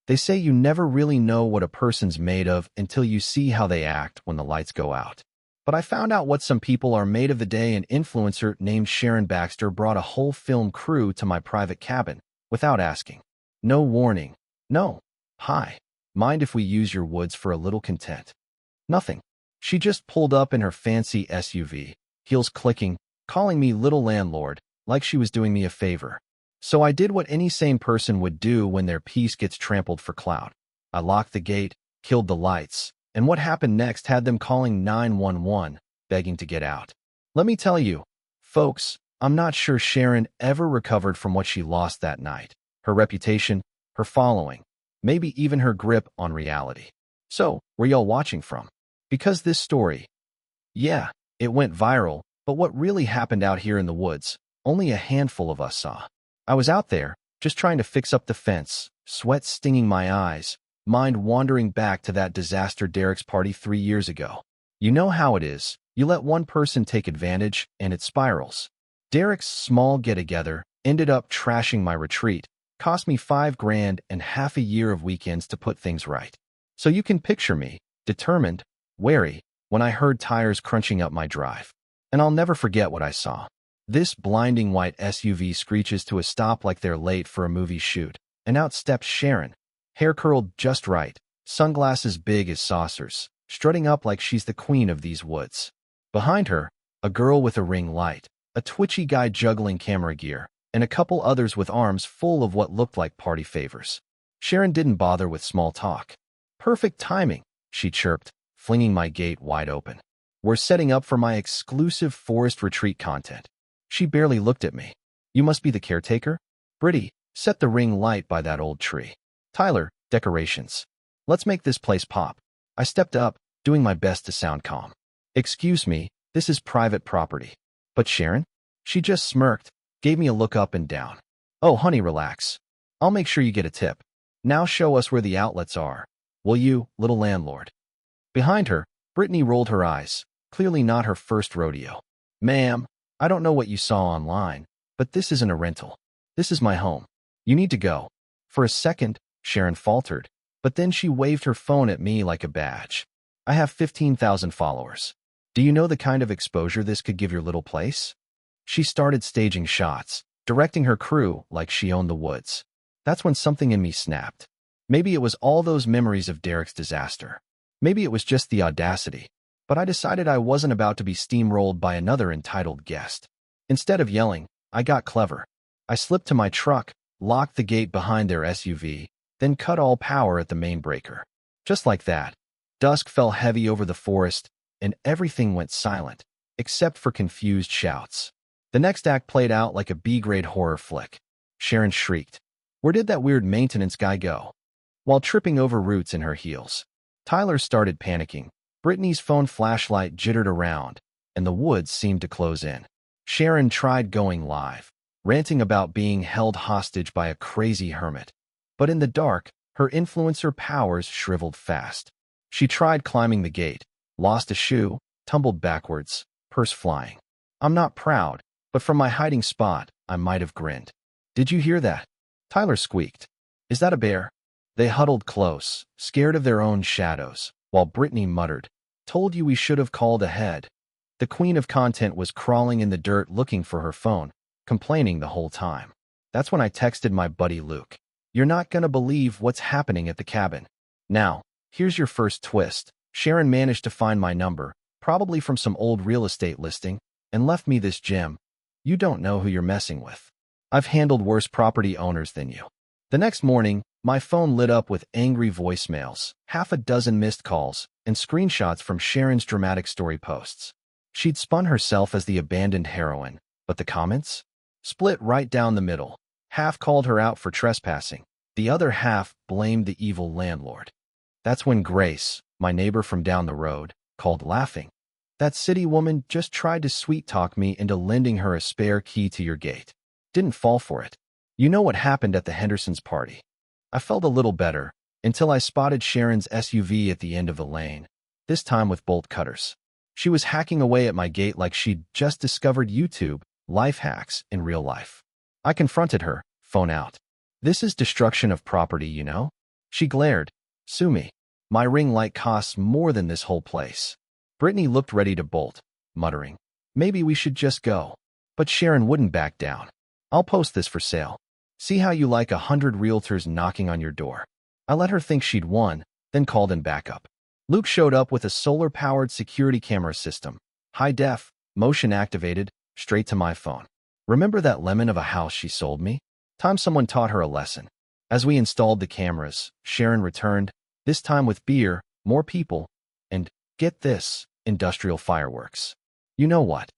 They say you never really know what a person's made of until you see how they act when the lights go out. But I found out what some people are made of the day an influencer named Sharon Baxter brought a whole film crew to my private cabin without asking. No warning. No. Hi. Mind if we use your woods for a little content? Nothing. She just pulled up in her fancy SUV, heels clicking, calling me little landlord, like she was doing me a favor. So I did what any sane person would do when their peace gets trampled for clout. I locked the gate, killed the lights, and what happened next had them calling 911, begging to get out. Let me tell you, folks, I'm not sure Sharon ever recovered from what she lost that night. Her reputation, her following, maybe even her grip on reality. So, where y'all watching from? Because this story, yeah, it went viral, but what really happened out here in the woods, only a handful of us saw. I was out there, just trying to fix up the fence, sweat stinging my eyes, mind wandering back to that disaster Derek's party 3 years ago. You know how it is. You let one person take advantage, and it spirals. Derek's small get-together ended up trashing my retreat, cost me $5,000 and half a year of weekends to put things right. So you can picture me, determined, wary, when I heard tires crunching up my drive. And I'll never forget what I saw. This blinding white SUV screeches to a stop like they're late for a movie shoot, and out steps Sharon, hair curled just right, sunglasses big as saucers, strutting up like she's the queen of these woods. Behind her, a girl with a ring light, a twitchy guy juggling camera gear, and a couple others with arms full of what looked like party favors. Sharon didn't bother with small talk. Perfect timing, she chirped, flinging my gate wide open. We're setting up for my exclusive forest retreat content. She barely looked at me. You must be the caretaker? Brittany, set the ring light by that old tree. Tyler, decorations. Let's make this place pop. I stepped up, doing my best to sound calm. Excuse me, this is private property. But Sharon? She just smirked, gave me a look up and down. Oh, honey, relax. I'll make sure you get a tip. Now show us where the outlets are. Will you, little landlord? Behind her, Brittany rolled her eyes, clearly not her first rodeo. Ma'am, I don't know what you saw online, but this isn't a rental. This is my home. You need to go. For a second, Sharon faltered, but then she waved her phone at me like a badge. I have 15,000 followers. Do you know the kind of exposure this could give your little place? She started staging shots, directing her crew like she owned the woods. That's when something in me snapped. Maybe it was all those memories of Derek's disaster. Maybe it was just the audacity. But I decided I wasn't about to be steamrolled by another entitled guest. Instead of yelling, I got clever. I slipped to my truck, locked the gate behind their SUV, then cut all power at the main breaker. Just like that, dusk fell heavy over the forest, and everything went silent, except for confused shouts. The next act played out like a B-grade horror flick. Sharon shrieked. Where did that weird maintenance guy go? While tripping over roots in her heels. Tyler started panicking. Brittany's phone flashlight jittered around, and the woods seemed to close in. Sharon tried going live, ranting about being held hostage by a crazy hermit. But in the dark, her influencer powers shriveled fast. She tried climbing the gate, lost a shoe, tumbled backwards, purse flying. I'm not proud, but from my hiding spot, I might have grinned. Did you hear that? Tyler squeaked. Is that a bear? They huddled close, scared of their own shadows, while Brittany muttered, Told you we should have called ahead. The queen of content was crawling in the dirt looking for her phone, complaining the whole time. That's when I texted my buddy Luke. You're not gonna believe what's happening at the cabin. Now, here's your first twist. Sharon managed to find my number, probably from some old real estate listing, and left me this gem. You don't know who you're messing with. I've handled worse property owners than you. The next morning, my phone lit up with angry voicemails, half a dozen missed calls, and screenshots from Sharon's dramatic story posts. She'd spun herself as the abandoned heroine, but the comments? Split right down the middle. Half called her out for trespassing. The other half blamed the evil landlord. That's when Grace, my neighbor from down the road, called laughing. That city woman just tried to sweet-talk me into lending her a spare key to your gate. Didn't fall for it. You know what happened at the Hendersons' party. I felt a little better, until I spotted Sharon's SUV at the end of the lane, this time with bolt cutters. She was hacking away at my gate like she'd just discovered YouTube life hacks in real life. I confronted her, phone out. This is destruction of property, you know? She glared. Sue me. My ring light costs more than this whole place. Brittany looked ready to bolt, muttering, maybe we should just go. But Sharon wouldn't back down. I'll post this for sale. See how you like 100 realtors knocking on your door. I let her think she'd won, then called in backup. Luke showed up with a solar-powered security camera system. High def, motion activated, straight to my phone. Remember that lemon of a house she sold me? Time someone taught her a lesson. As we installed the cameras, Sharon returned, this time with beer, more people, and, get this, industrial fireworks. You know what?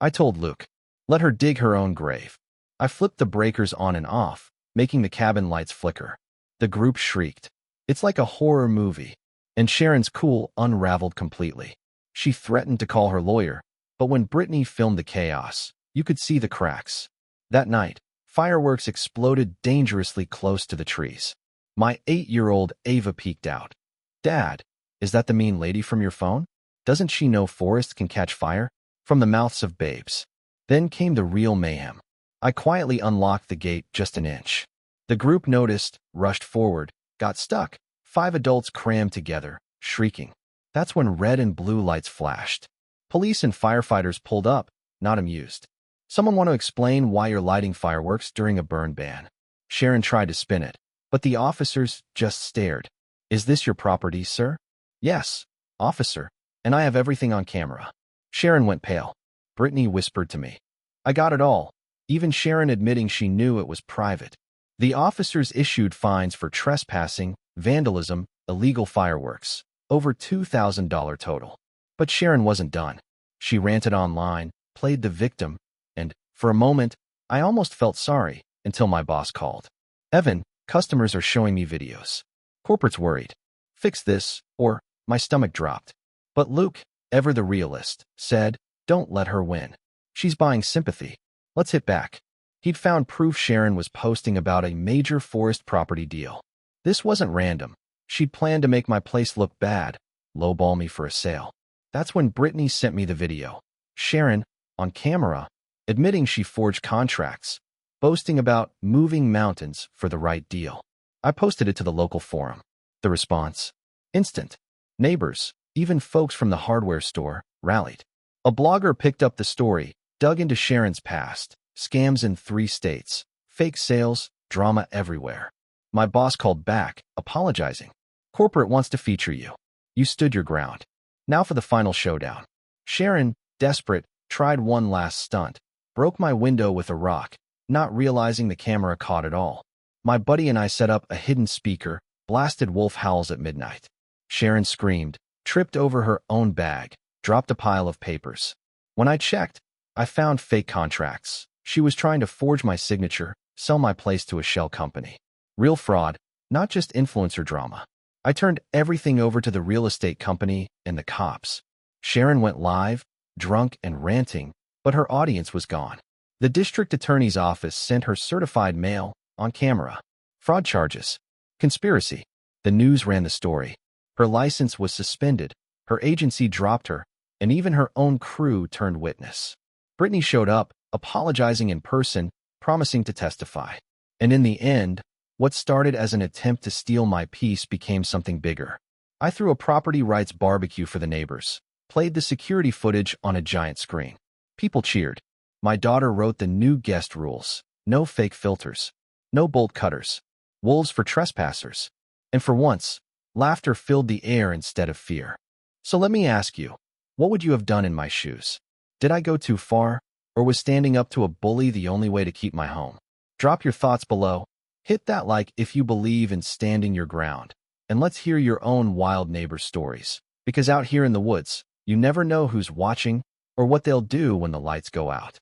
I told Luke. Let her dig her own grave. I flipped the breakers on and off, making the cabin lights flicker. The group shrieked. It's like a horror movie. And Sharon's cool unraveled completely. She threatened to call her lawyer, but when Brittany filmed the chaos, you could see the cracks. That night, fireworks exploded dangerously close to the trees. My 8-year-old Ava peeked out. Dad, is that the mean lady from your phone? Doesn't she know forests can catch fire? From the mouths of babes. Then came the real mayhem. I quietly unlocked the gate just an inch. The group noticed, rushed forward, got stuck. 5 adults crammed together, shrieking. That's when red and blue lights flashed. Police and firefighters pulled up, not amused. Someone want to explain why you're lighting fireworks during a burn ban? Sharon tried to spin it, but the officers just stared. Is this your property, sir? Yes, officer, and I have everything on camera. Sharon went pale. Brittany whispered to me. I got it all, even Sharon admitting she knew it was private. The officers issued fines for trespassing, vandalism, illegal fireworks, over $2,000 total. But Sharon wasn't done. She ranted online, played the victim, and, for a moment, I almost felt sorry until my boss called. Evan, customers are showing me videos. Corporate's worried. Fix this, or my stomach dropped. But Luke, ever the realist, said, don't let her win. She's buying sympathy. Let's hit back. He'd found proof Sharon was posting about a major forest property deal. This wasn't random. She'd planned to make my place look bad, lowball me for a sale. That's when Brittany sent me the video. Sharon, on camera, admitting she forged contracts, boasting about moving mountains for the right deal. I posted it to the local forum. The response? Instant. Neighbors, even folks from the hardware store, rallied. A blogger picked up the story, dug into Sharon's past, scams in 3 states, fake sales, drama everywhere. My boss called back, apologizing. Corporate wants to feature you. You stood your ground. Now for the final showdown. Sharon, desperate, tried one last stunt. Broke my window with a rock, not realizing the camera caught it all. My buddy and I set up a hidden speaker, blasted wolf howls at midnight. Sharon screamed, tripped over her own bag, dropped a pile of papers. When I checked, I found fake contracts. She was trying to forge my signature, sell my place to a shell company. Real fraud, not just influencer drama. I turned everything over to the real estate company and the cops. Sharon went live, drunk and ranting, but her audience was gone. The district attorney's office sent her certified mail, on camera. Fraud charges. Conspiracy. The news ran the story. Her license was suspended, her agency dropped her, and even her own crew turned witness. Brittany showed up, apologizing in person, promising to testify. And in the end, what started as an attempt to steal my peace became something bigger. I threw a property rights barbecue for the neighbors, played the security footage on a giant screen. People cheered. My daughter wrote the new guest rules. No fake filters. No bolt cutters. Wolves for trespassers. And for once, laughter filled the air instead of fear. So let me ask you, what would you have done in my shoes? Did I go too far, or was standing up to a bully the only way to keep my home? Drop your thoughts below. Hit that like if you believe in standing your ground. And let's hear your own wild neighbor stories. Because out here in the woods, you never know who's watching or what they'll do when the lights go out.